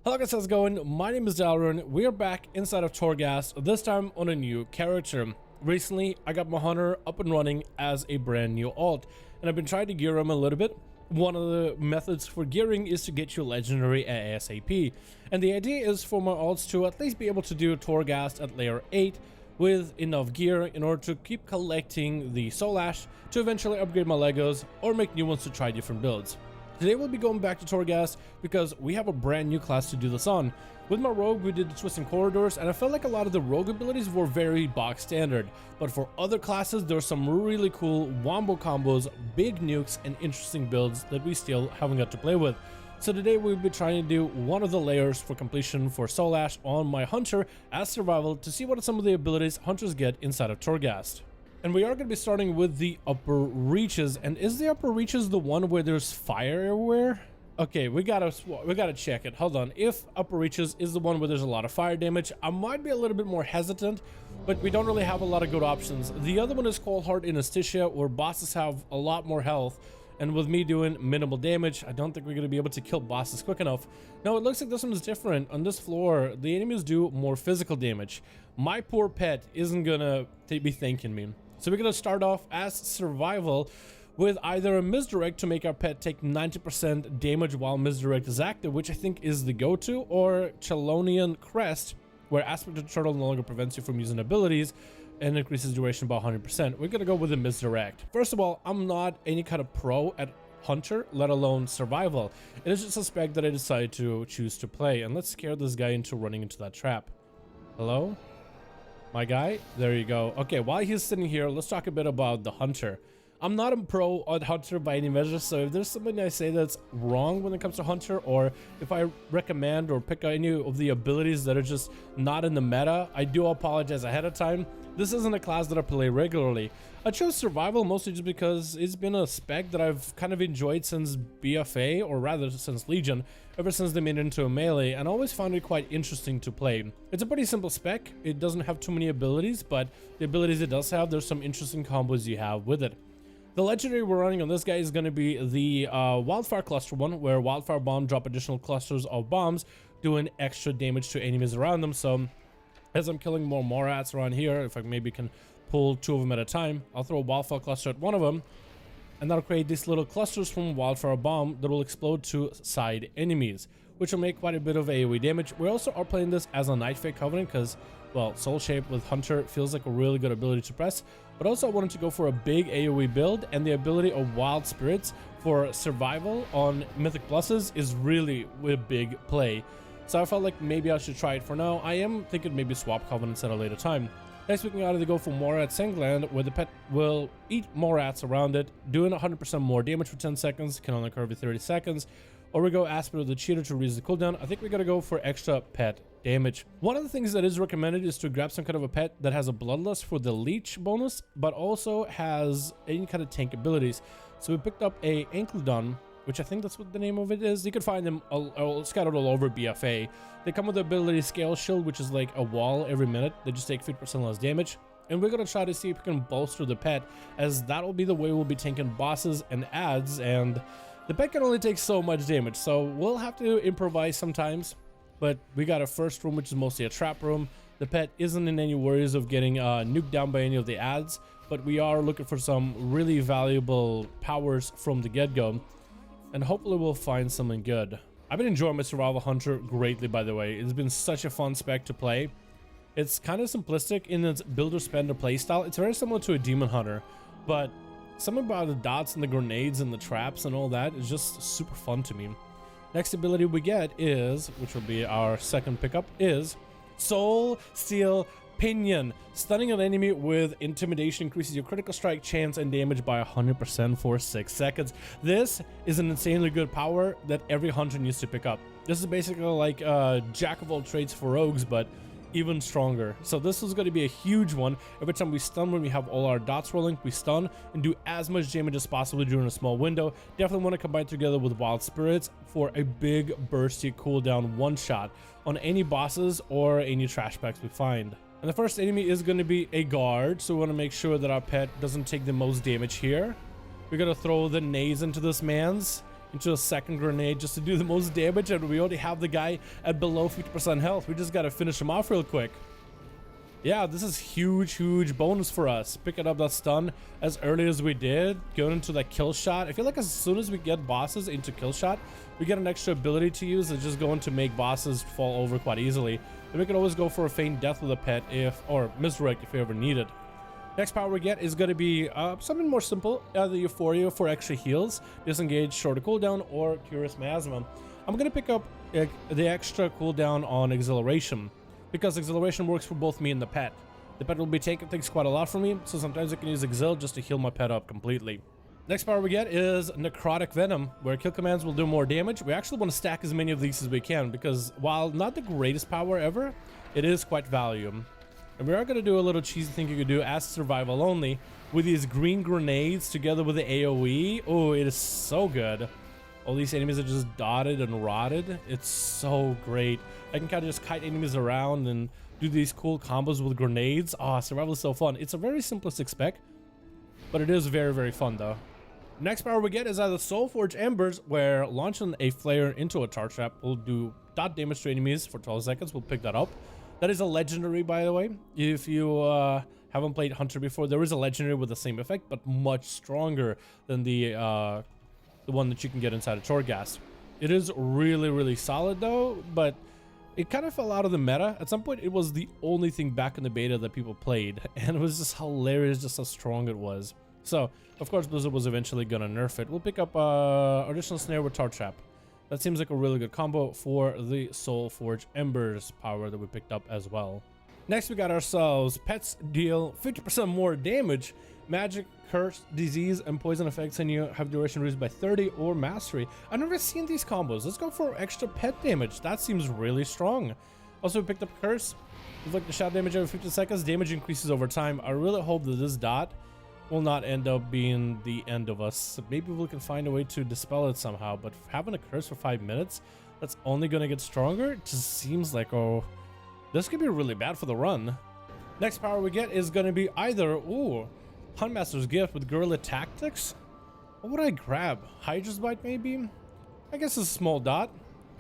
Hello guys, how's it going? My name is Dalaran. We are back inside of Torghast, this time on a new character. Recently, I got my hunter up and running as a brand new alt, and I've been trying to gear him a little bit. One of the methods for gearing is to get you legendary ASAP, and the idea is for my alts to at least be able to do Torghast at layer 8 with enough gear in order to keep collecting the soul ash to eventually upgrade my Legos or make new ones to try different builds. Today we'll be going back to Torghast because we have a brand new class to do this on. With my rogue we did the twisting corridors, and I felt like a lot of the rogue abilities were very box standard, but for other classes there's some really cool wombo combos, big nukes, and interesting builds that we still haven't got to play with. So today we'll be trying to do one of the layers for completion for soul ash on my hunter as survival to see what are some of the abilities hunters get inside of Torghast. And we are going to be starting with the upper reaches. And is the upper reaches the one where there's fire everywhere? Okay, we gotta check it. Hold on. If upper reaches is the one where there's a lot of fire damage, I might be a little bit more hesitant, but we don't really have a lot of good options. The other one is Cold Heart Anesthesia, where bosses have a lot more health. And with me doing minimal damage, I don't think we're going to be able to kill bosses quick enough. No, it looks like this one is different. On this floor, the enemies do more physical damage. My poor pet isn't going to be thanking me. So we're going to start off as survival with either a misdirect to make our pet take 90% damage while misdirect is active, which I think is the go-to, or Chelonian Crest, where Aspect of the Turtle no longer prevents you from using abilities and increases duration by 100%. We're going to go with a misdirect. First of all, I'm not any kind of pro at hunter, let alone survival. It is just a spec that I decided to choose to play, and let's scare this guy into running into that trap. Hello? My guy? There you go. Okay, while he's sitting here, let's talk a bit about the hunter. I'm not a pro on hunter by any measure, so if there's something I say that's wrong when it comes to hunter, or if I recommend or pick any of the abilities that are just not in the meta, I do apologize ahead of time. This isn't a class that I play regularly. I chose survival mostly just because it's been a spec that I've kind of enjoyed since BFA, or rather since Legion, ever since they made it into a melee, and I always found it quite interesting to play. It's a pretty simple spec. It doesn't have too many abilities, but the abilities it does have, there's some interesting combos you have with it. The legendary we're running on this guy is going to be the Wildfire Cluster one, where Wildfire Bomb drop additional clusters of bombs, doing extra damage to enemies around them. So as I'm killing more Morats around here, if I maybe can pull 2 of them at a time, I'll throw a Wildfire Cluster at one of them, and that'll create these little clusters from Wildfire Bomb that will explode to side enemies, which will make quite a bit of AoE damage. We also are playing this as a Nightfake Covenant because, well, Soul Shape with Hunter feels like a really good ability to press, but also I wanted to go for a big AoE build, and the ability of Wild Spirits for survival on Mythic Pluses is really a big play. So I felt like maybe I should try it for now. I am thinking maybe swap Covenants at a later time. Next we can either go for Morat Singland, where the pet will eat Morats around it, doing 100% more damage for 10 seconds, can only occur every 30 seconds. Or we go Aspect of the Cheater to reduce the cooldown. I think we gotta go for extra pet damage. One of the things that is recommended is to grab some kind of a pet that has a Bloodlust for the leech bonus, but also has any kind of tank abilities. So we picked up a Ankylodan, which I think that's what the name of it is. You can find them all scattered all over BFA. They come with the ability Scale Shield, which is like a wall every minute. They just take 50% less damage. And we're going to try to see if we can bolster the pet, as that will be the way we'll be tanking bosses and adds, and the pet can only take so much damage, so we'll have to improvise sometimes. But we got a first room, which is mostly a trap room. The pet isn't in any worries of getting nuked down by any of the adds, but we are looking for some really valuable powers from the get-go, and hopefully we'll find something good. I've been enjoying my Survival Hunter greatly, by the way. It's been such a fun spec to play. It's kind of simplistic in its builder-spender playstyle. It's very similar to a Demon Hunter, but something about the dots and the grenades and the traps and all that is just super fun to me. Next ability we get is, which will be our second pickup, is Soul Steel Pinion. Stunning an enemy with Intimidation increases your critical strike chance and damage by 100% for 6 seconds. This is an insanely good power that every hunter needs to pick up. This is basically like Jack of all trades for rogues, but even stronger. So this is going to be a huge one. Every time we stun, when we have all our dots rolling, we stun and do as much damage as possible during a small window. Definitely want to combine together with Wild Spirits for a big bursty cooldown one-shot on any bosses or any trash packs we find. And the first enemy is going to be a guard, so we want to make sure that our pet doesn't take the most damage here. We're going to throw the nades into this man's, into a second grenade just to do the most damage, and we already have the guy at below 50% health. We just gotta finish him off real quick. Yeah, this is huge bonus for us. Picking up that stun as early as we did, going into that kill shot. I feel like as soon as we get bosses into kill shot, we get an extra ability to use that's just going to make bosses fall over quite easily. And we can always go for a feign death with a pet or misdirect if we ever need it. Next power we get is going to be something more simple, the Euphoria for extra heals, disengage, shorter cooldown, or Curious Miasma. I'm going to pick up the extra cooldown on Exhilaration, because Exhilaration works for both me and the pet. The pet will be taking things quite a lot from me, so sometimes I can use Exil just to heal my pet up completely. Next power we get is Necrotic Venom, where kill commands will do more damage. We actually want to stack as many of these as we can, because while not the greatest power ever, it is quite value. And we are going to do a little cheesy thing you could do as survival only with these green grenades together with the AoE. Oh, it is so good. All these enemies are just dotted and rotted. It's so great. I can kind of just kite enemies around and do these cool combos with grenades. Oh, survival is so fun. It's a very simplistic spec, but it is very fun though. Next power we get is either Soulforge Embers, where launching a flare into a tar trap will do dot damage to enemies for 12 seconds. We'll pick that up. That is a legendary, by the way. If you haven't played Hunter before, there is a legendary with the same effect, but much stronger than the one that you can get inside of Torghast. It is really solid though, but it kind of fell out of the meta. At some point, it was the only thing back in the beta that people played, and it was just hilarious just how strong it was. So, of course, Blizzard was eventually gonna nerf it. We'll pick up additional snare with tar trap. That seems like a really good combo for the Soulforge Embers power that we picked up as well. Next, we got ourselves pets deal 50% more damage, magic, curse, disease, and poison effects, and you have duration reduced by 30 or mastery. I've never seen these combos. Let's go for extra pet damage. That seems really strong. Also, we picked up curse. Inflict the shot damage every 50 seconds. Damage increases over time. I really hope that this dot will not end up being the end of us. Maybe we can find a way to dispel it somehow, but having a curse for 5 minutes, that's only gonna get stronger. It just seems like, oh, this could be really bad for the run. Next power we get is gonna be either, ooh, Huntmaster's Gift with Guerrilla Tactics. What would I grab? Hydra's Bite maybe? I guess it's a small dot.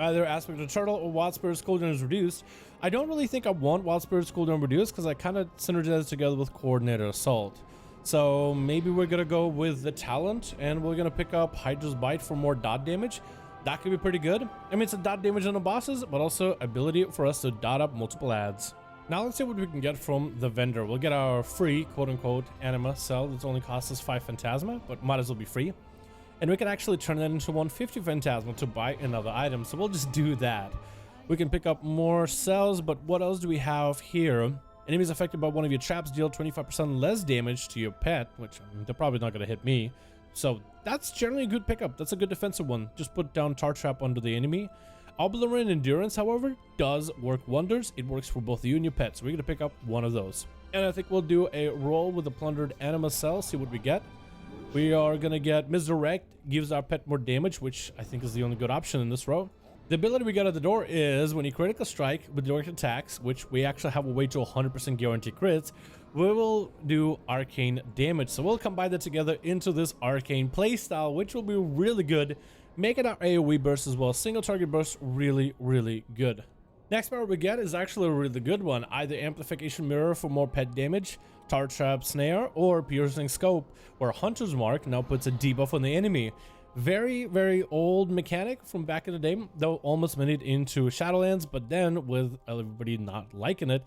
Either Aspect of Turtle or Wild Spirit's cooldown is reduced. I don't really think I want Wild Spirit's cooldown reduced because I kind of synergize together with Coordinated Assault. So maybe we're gonna go with the talent and we're gonna pick up Hydra's Bite for more dot damage. That could be pretty good. I mean, it's a dot damage on the bosses, but also ability for us to dot up multiple adds. Now let's see what we can get from the vendor. We'll get our free, quote-unquote, anima cell that's only costs us 5 phantasma, but might as well be free. And we can actually turn that into 150 phantasma to buy another item, so we'll just do that. We can pick up more cells, but what else do we have here? Enemies affected by one of your traps deal 25% less damage to your pet, which I mean, they're probably not going to hit me. So that's generally a good pickup. That's a good defensive one. Just put down tar trap under the enemy. Outlaw Endurance, however, does work wonders. It works for both you and your pet, so we're going to pick up one of those. And I think we'll do a roll with the plundered anima cell, see what we get. We are going to get Misdirect, gives our pet more damage, which I think is the only good option in this row. The ability we got at the door is when you critical strike with direct attacks, which we actually have a way to 100% guarantee crits, we will do arcane damage. So we'll combine that together into this arcane playstyle, which will be really good, making our AoE burst as well. Single target burst, really good. Next power we get is actually a really good one. Either Amplification Mirror for more pet damage, Tar Trap Snare, or Piercing Scope, where Hunter's Mark now puts a debuff on the enemy. Very old mechanic from back in the day, though almost made it into Shadowlands, but then with everybody not liking it,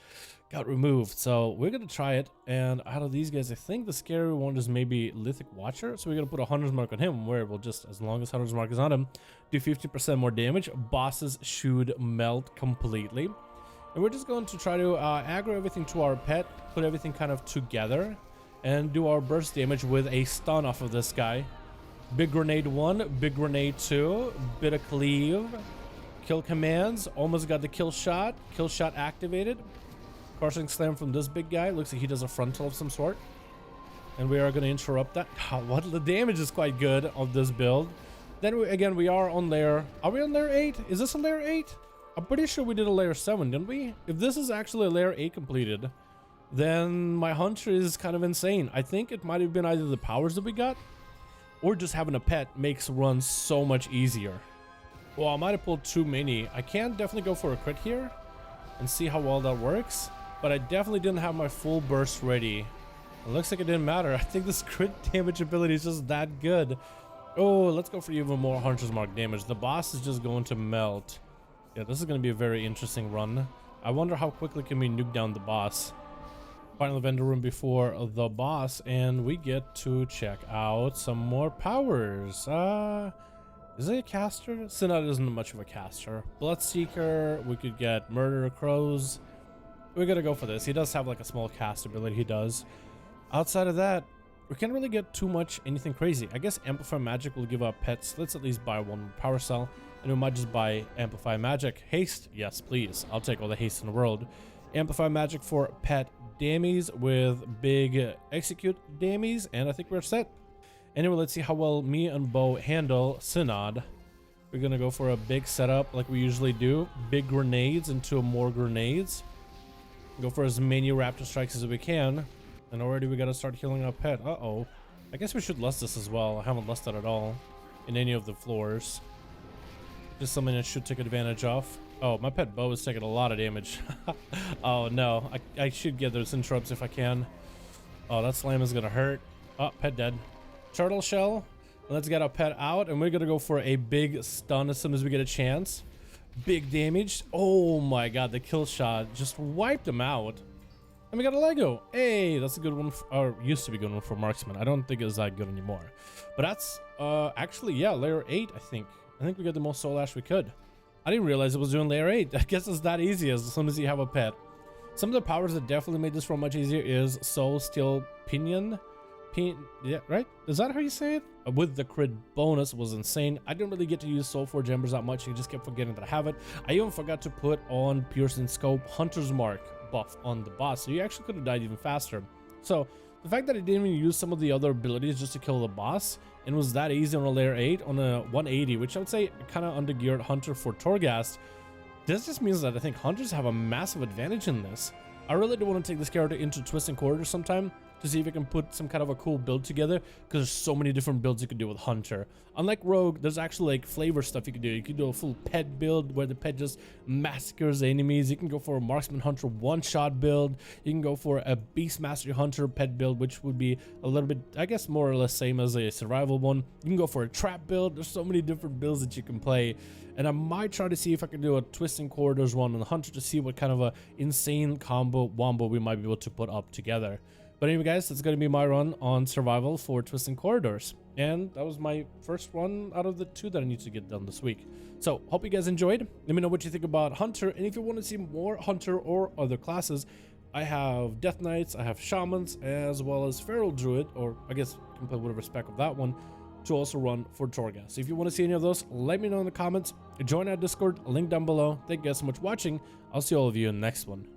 got removed. So we're gonna try it, and out of these guys, I think the scary one is maybe Lithic Watcher. So we're gonna put a Hunter's Mark on him, where we'll just, as long as Hunter's Mark is on him, do 50% more damage. Bosses should melt completely. And we're just going to try to aggro everything to our pet, put everything kind of together, and do our burst damage with a stun off of this guy. Big Grenade 1, Big Grenade 2, bit of Cleave, kill commands, almost got the kill shot activated. Crushing Slam from this big guy, looks like he does a frontal of some sort. And we are going to interrupt that. What the damage is quite good of this build. Then again, we are on layer, are we on layer 8? Is this a layer 8? I'm pretty sure we did a layer 7, didn't we? If this is actually a layer 8 completed, then my hunch is kind of insane. I think it might have been either the powers that we got, or just having a pet makes runs so much easier. Well, I might have pulled too many. I can definitely go for a crit here and see how well that works, but I definitely didn't have my full burst ready. It looks like it didn't matter. I think this crit damage ability is just that good. Oh, let's go for even more Hunter's Mark damage. The boss is just going to melt. Yeah, this is going to be a very interesting run. I wonder how quickly can we nuke down the boss. Final vendor room before the boss, and we get to check out some more powers. Is it a caster? Synod isn't much of a caster. Bloodseeker, we could get Murder Crows. We're gonna go for this. He does have like a small cast ability, he does. Outside of that, we can't really get too much anything crazy. I guess Amplify Magic will give out pets. Let's at least buy one power cell, and we might just buy Amplify Magic. Haste, yes please. I'll take all the haste in the world. Amplify Magic for pet dammies with big execute dammies, and I think we're set. Anyway, let's see how well me and Bo handle Synod. We're gonna go for a big setup like we usually do. Big grenades into more grenades. Go for as many raptor strikes as we can. And already we gotta start healing our pet. Uh-oh. I guess we should lust this as well. I haven't lusted at all in any of the floors. Just something that should take advantage of. Oh, my pet Bo is taking a lot of damage. Oh no, I should get those interrupts if I can. Oh, that slam is gonna hurt. Oh, pet dead. Turtle shell. Let's get our pet out, and we're gonna go for a big stun as soon as we get a chance. Big damage. Oh my god, the kill shot just wiped him out. And we got a Lego. Hey, that's a good one, or used to be a good one for marksman. I don't think it's that good anymore. But that's actually, yeah, layer 8, I think. I think we got the most soul ash we could. I didn't realize it was doing layer 8. I guess it's that easy as soon as you have a pet. Some of the powers that definitely made this run much easier is Soul, Steel, Pinion. Yeah, right? Is that how you say it? With the crit bonus was insane. I didn't really get to use Soulforge embers that much. I just kept forgetting that I have it. I even forgot to put on Piercing Scope Hunter's Mark buff on the boss, so you actually could have died even faster. So the fact that I didn't even use some of the other abilities just to kill the boss, and was that easy on a layer 8 on a 180, which I would say kind of undergeared Hunter for Torghast. This just means that I think Hunters have a massive advantage in this. I really do want to take this character into Twisting Corridors sometime to see if I can put some kind of a cool build together, because there's so many different builds you can do with Hunter. Unlike Rogue, there's actually like flavor stuff you can do. You can do a full pet build where the pet just massacres the enemies. You can go for a Marksman Hunter one-shot build. You can go for a Beastmaster Hunter pet build, which would be a little bit, I guess, more or less same as a survival one. You can go for a trap build. There's so many different builds that you can play. And I might try to see if I can do a Twisting Corridors one on the Hunter to see what kind of a insane combo wombo we might be able to put up together. But anyway, guys, that's going to be my run on survival for Twisting Corridors. And that was my first one out of the 2 that I need to get done this week. So, hope you guys enjoyed. Let me know what you think about Hunter. And if you want to see more Hunter or other classes, I have Death Knights, I have Shamans, as well as Feral Druid, or I guess you can play whatever spec of that one, to also run for Torghast. So if you want to see any of those, let me know in the comments. Join our Discord, link down below. Thank you guys so much for watching. I'll see all of you in the next one.